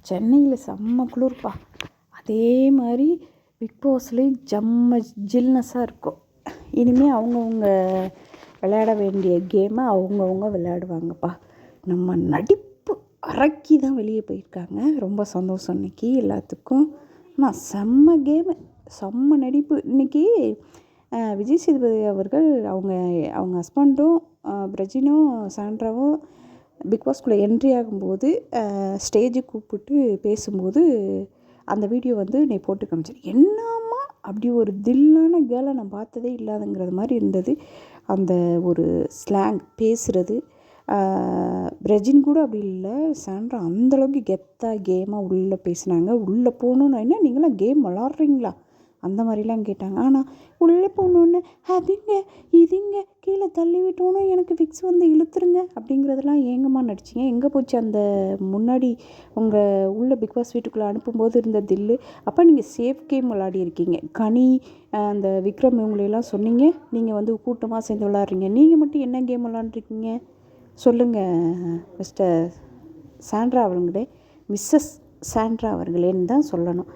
சென்னையில் செம்ம குளிர்ப்பா. அதே மாதிரி பிக் பாஸ்லேயும் செம்ம ஜில்னஸாக இருக்கும். இனிமேல் அவங்கவுங்க விளையாட வேண்டிய கேமை அவங்கவுங்க விளையாடுவாங்கப்பா. நம்ம நடிப்பு அரக்கி தான் வெளியே போயிருக்காங்க. ரொம்ப சந்தோஷம் இன்றைக்கி எல்லாத்துக்கும். ஆனால் செம்ம கேமு, செம்ம நடிப்பு. இன்றைக்கி விஜய் சேதுபதி அவர்கள் அவங்க ஹஸ்பண்டும் பிரஜினும் சாண்ட்ராவும் பிக் பாஸ்குள்ளே என்ட்ரி ஆகும்போது ஸ்டேஜுக்கு கூப்பிட்டு பேசும்போது அந்த வீடியோ வந்து நீ போட்டு காமிச்சேன். என்னம்மா அப்படி ஒரு தில்லான கேர்ளை நான் பார்த்ததே இல்லாதங்கிறது மாதிரி இருந்தது. அந்த ஒரு ஸ்லாங் பேசுகிறது. பிரஜின் கூட அப்படி இல்லை, சாண்ட்ரா அந்தளவுக்கு கெத்தாக கேமாக உள்ளே பேசினாங்க. உள்ளே போகணுன்னு என்ன நீங்களாம் கேம் விளாட்றீங்களா அந்த மாதிரிலாம் கேட்டாங்க. ஆனால் உள்ளே போகணுன்னு அதுங்க இதுங்க கீழே தள்ளி விட்டோன்னு எனக்கு ஃபிக்ஸ் வந்து இழுத்துருங்க அப்படிங்கிறதெல்லாம் ஏங்கம்மா நடிச்சிங்க? எங்கே போச்சு அந்த முன்னாடி உங்கள் உள்ள பிக் பாஸ் வீட்டுக்குள்ளே அனுப்பும்போது இருந்த தில்லு? அப்போ நீங்கள் சேஃப் கேம் விளாடிருக்கீங்க. கனி அந்த விக்ரம் இவங்களையெல்லாம் சொன்னீங்க நீங்கள் வந்து கூட்டமாக சேர்ந்து விளாட்றீங்க. நீங்கள் மட்டும் என்ன கேம் விளாண்டுருக்கீங்க சொல்லுங்கள் மிஸ்டர் சாண்ட்ரா அவங்களே, மிஸ்ஸஸ் சாண்ட்ரா அவர்களேன்னு தான் சொல்லணும்.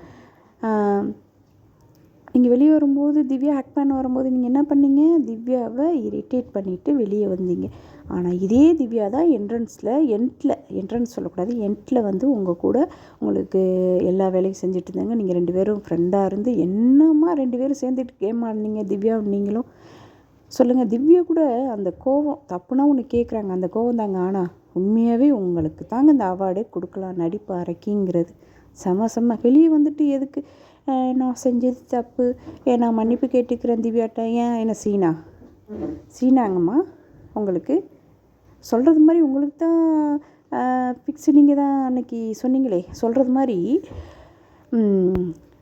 நீங்கள் வெளியே வரும்போது திவ்யா ஹேக் பண்ண வரும்போது நீங்கள் என்ன பண்ணீங்க? திவ்யாவை இரிட்டேட் பண்ணிவிட்டு வெளியே வந்தீங்க. ஆனால் இதே திவ்யா தான் என்ட்ரன்ஸ் சொல்லக்கூடாது, எண்டில் வந்து உங்கள் கூட உங்களுக்கு எல்லா வேலையும் செஞ்சுட்டு இருந்தாங்க. நீங்கள் 2 பேரும் ஃப்ரெண்டாக இருந்து என்னம்மா 2 பேரும் சேர்ந்துட்டு கேம் ஆடினீங்க திவ்யா நீங்களும் சொல்லுங்கள். திவ்யா கூட அந்த கோவம் தப்புனா ஒன்று கேட்குறாங்க, அந்த கோவம் தாங்க. ஆனால் உண்மையாகவே உங்களுக்கு தாங்க இந்த அவார்டே கொடுக்கலாம். நடிப்பு அரக்கிங்கிறது செம. வெளியே வந்துட்டு எதுக்கு நான் செஞ்சது தப்பு, நான் மன்னிப்பு கேட்டுக்கிறேன் திவ்யாட்ட. ஏன் என்ன சீனாங்கம்மா உங்களுக்கு சொல்கிறது மாதிரி? உங்களுக்கு தான் ஃபிக்ஸு, நீங்கள் தான் அன்றைக்கி சொன்னீங்களே சொல்கிறது மாதிரி.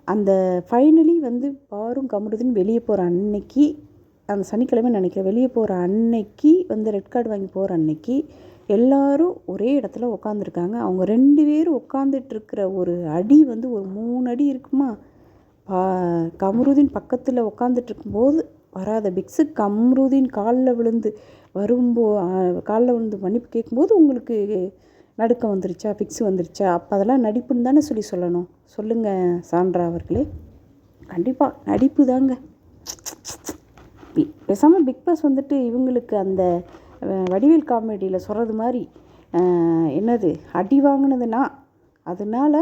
அந்த ஃபைனலி வந்து பாரும் கமருதுன்னு வெளியே போகிற அன்னைக்கு, அந்த சனிக்கிழமை நினைக்கிறேன், வெளியே போகிற அன்னைக்கு வந்து ரெட் கார்டு வாங்கி போகிற அன்னைக்கு எல்லோரும் ஒரே இடத்துல உட்காந்துருக்காங்க. அவங்க 2 பேரும் உட்காந்துட்ருக்கிற ஒரு அடி வந்து ஒரு 3 அடி இருக்குமா. கமருதீன் பக்கத்தில் உட்காந்துட்ருக்கும்போது வராத பிக்ஸு கமருதீன் காலில் விழுந்து மன்னிப்பு கேட்கும்போது உங்களுக்கு நடுக்கம் வந்துருச்சா, ஃபிக்ஸு வந்துருச்சா? அப்போ அதெல்லாம் நடிப்புன்னு தானே சொல்லணும். சொல்லுங்கள் சாண்ட்ரா அவர்களே. கண்டிப்பாக நடிப்பு தாங்க. பேசாமல் பிக் பாஸ் வந்துட்டு இவங்களுக்கு அந்த வடிவேல் காமெடியில் சொல்கிறது மாதிரி என்னது அடி வாங்கினதுன்னா அதனால்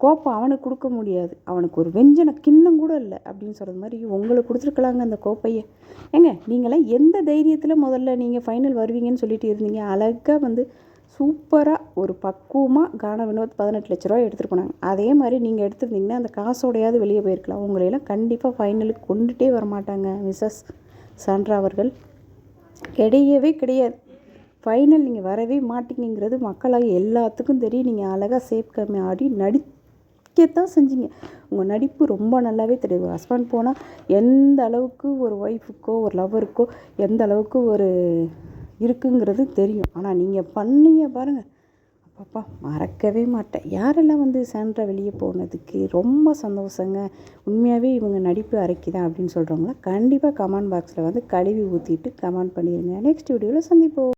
கோப்பை அவனுக்கு கொடுக்க முடியாது, அவனுக்கு ஒரு வெஞ்சனை கிண்ணம் கூட இல்லை அப்படின்னு சொல்கிறது மாதிரி உங்களுக்கு கொடுத்துருக்கலாங்க அந்த கோப்பையை. ஏங்க நீங்களாம் எந்த தைரியத்தில் முதல்ல நீங்கள் ஃபைனல் வருவீங்கன்னு சொல்லிட்டு இருந்தீங்க? அழகாக வந்து சூப்பராக ஒரு பக்குவமாக கானா வினோத் 18 லட்ச ரூபா எடுத்துகிட்டு போனாங்க. அதே மாதிரி நீங்கள் எடுத்துருந்தீங்கன்னா அந்த காசோடையாவது வெளியே போயிருக்கலாம். உங்களையெல்லாம் கண்டிப்பாக ஃபைனலுக்கு கொண்டுகிட்டே வரமாட்டாங்க மிஸ்ஸஸ் சாண்ட்ரா அவர்கள். கிடையாது. ஃபைனல் நீங்கள் வரவே மாட்டீங்கிறது மக்களாக எல்லாத்துக்கும் தெரியும். நீங்கள் அழகாக சேஃப் கம்மி ஆடி நடிக்கத்தான் செஞ்சீங்க. உங்கள் நடிப்பு ரொம்ப நல்லாவே தெரியுது. ஒரு ஹஸ்பண்ட் போனால் எந்த அளவுக்கு ஒரு ஒய்ஃபுக்கோ ஒரு லவ்வருக்கோ எந்த அளவுக்கு ஒரு இருக்குங்கிறது தெரியும். ஆனால் நீங்கள் பண்ணீங்க பாருங்கள், அப்பப்பா மறக்கவே மாட்டேன். யாரெல்லாம் வந்து சாண்ட்ரா வெளியே போனதுக்கு ரொம்ப சந்தோஷங்க, உண்மையாகவே இவங்க நடிப்பு அரைக்கிதான் அப்படின்னு சொல்கிறவங்கள கண்டிப்பாக கமெண்ட் பாக்ஸில் வந்து கழுவி ஊற்றிட்டு கமெண்ட் பண்ணிடுங்க. நெக்ஸ்ட் வீடியோவில் சந்திப்போம்.